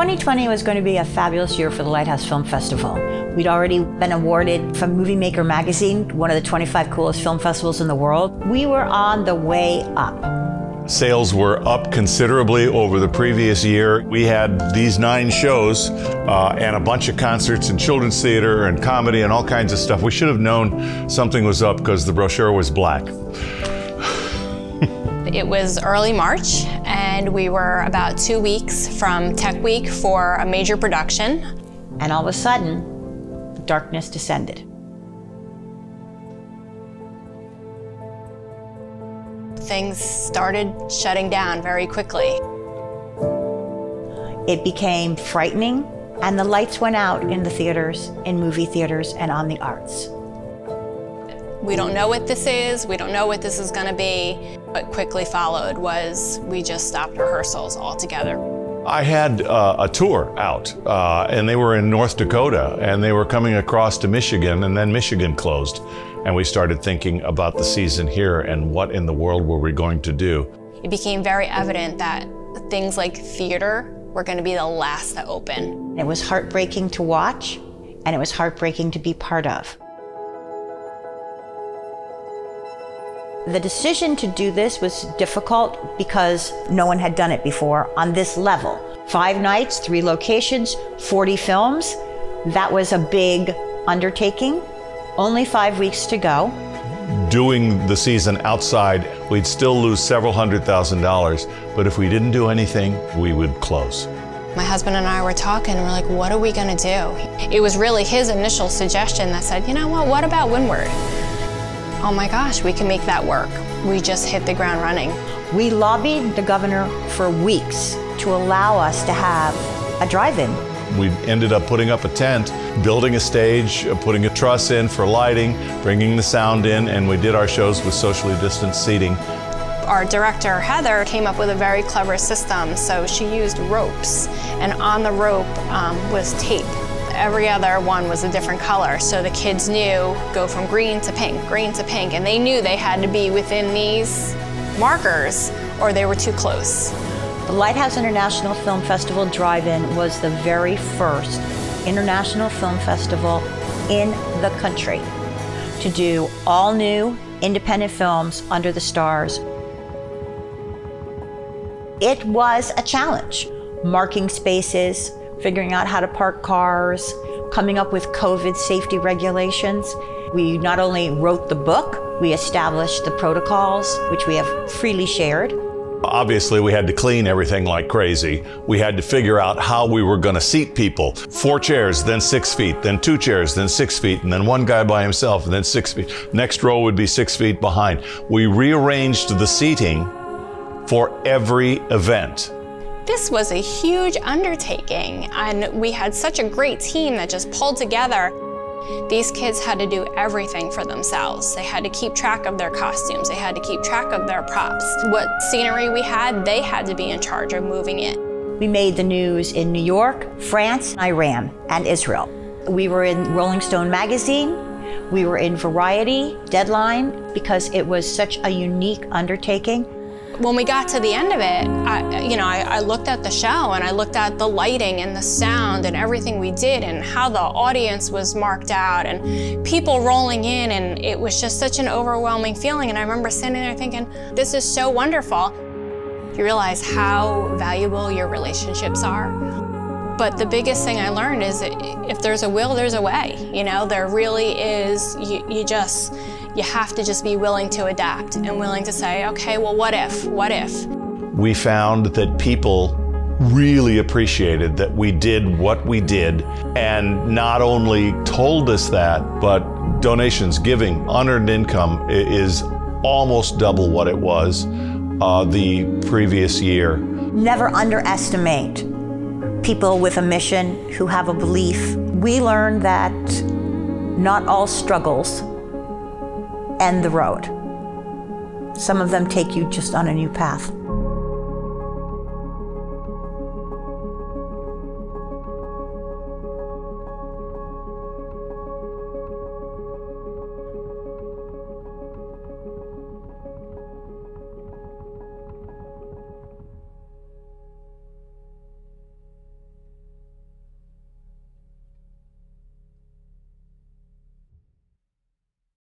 2020 was going to be a fabulous year for the Lighthouse Film Festival. We'd already been awarded from Movie Maker magazine, one of the 25 coolest film festivals in the world. We were on the way up. Sales were up considerably over the previous year. We had these 9 shows and a bunch of concerts and children's theater and comedy and all kinds of stuff. We should have known something was up because the brochure was black. It was early March, and we were about 2 weeks from Tech Week for a major production. And all of a sudden, darkness descended. Things started shutting down very quickly. It became frightening, and the lights went out in the theaters, in movie theaters, and on the arts. We don't know what this is, we don't know what this is going to be. What quickly followed was we just stopped rehearsals altogether. I had a tour out, and they were in North Dakota, and they were coming across to Michigan, and then Michigan closed. And we started thinking about the season here and what in the world were we going to do. It became very evident that things like theater were going to be the last to open. It was heartbreaking to watch, and it was heartbreaking to be part of. The decision to do this was difficult because no one had done it before on this level. 5 nights, 3 locations, 40 films. That was a big undertaking. Only 5 weeks to go. Doing the season outside, we'd still lose several $100,000, but if we didn't do anything, we would close. My husband and I were talking, and we're like, what are we gonna do? It was really his initial suggestion that said, you know what about Windward? Oh my gosh, we can make that work. We just hit the ground running. We lobbied the governor for weeks to allow us to have a drive-in. We ended up putting up a tent, building a stage, putting a truss in for lighting, bringing the sound in, and we did our shows with socially distanced seating. Our director, Heather, came up with a very clever system. So she used ropes, and on the rope was tape. Every other one was a different color, so the kids knew, go from green to pink, and they knew they had to be within these markers or they were too close. The Lighthouse International Film Festival Drive-In was the very first international film festival in the country to do all new independent films under the stars. It was a challenge, marking spaces, figuring out how to park cars, coming up with COVID safety regulations. We not only wrote the book, we established the protocols, which we have freely shared. Obviously, we had to clean everything like crazy. We had to figure out how we were going to seat people. 4 chairs, then 6 feet, then 2 chairs, then 6 feet, and then 1 guy by himself, and then 6 feet. Next row would be 6 feet behind. We rearranged the seating for every event. This was a huge undertaking, and we had such a great team that just pulled together. These kids had to do everything for themselves. They had to keep track of their costumes. They had to keep track of their props. What scenery we had, they had to be in charge of moving it. We made the news in New York, France, Iran, and Israel. We were in Rolling Stone magazine. We were in Variety, Deadline, because it was such a unique undertaking. When we got to the end of it, I looked at the show and I looked at the lighting and the sound and everything we did and how the audience was marked out and people rolling in, and it was just such an overwhelming feeling. And I remember sitting there thinking, this is so wonderful. You realize how valuable your relationships are. But the biggest thing I learned is that if there's a will, there's a way. You know, there really is. You have to just be willing to adapt and willing to say, okay, well, what if? What if? We found that people really appreciated that we did what we did, and not only told us that, but donations, giving, unearned income is almost double what it was the previous year. Never underestimate people with a mission who have a belief. We learned that not all struggles end the road. Some of them take you just on a new path.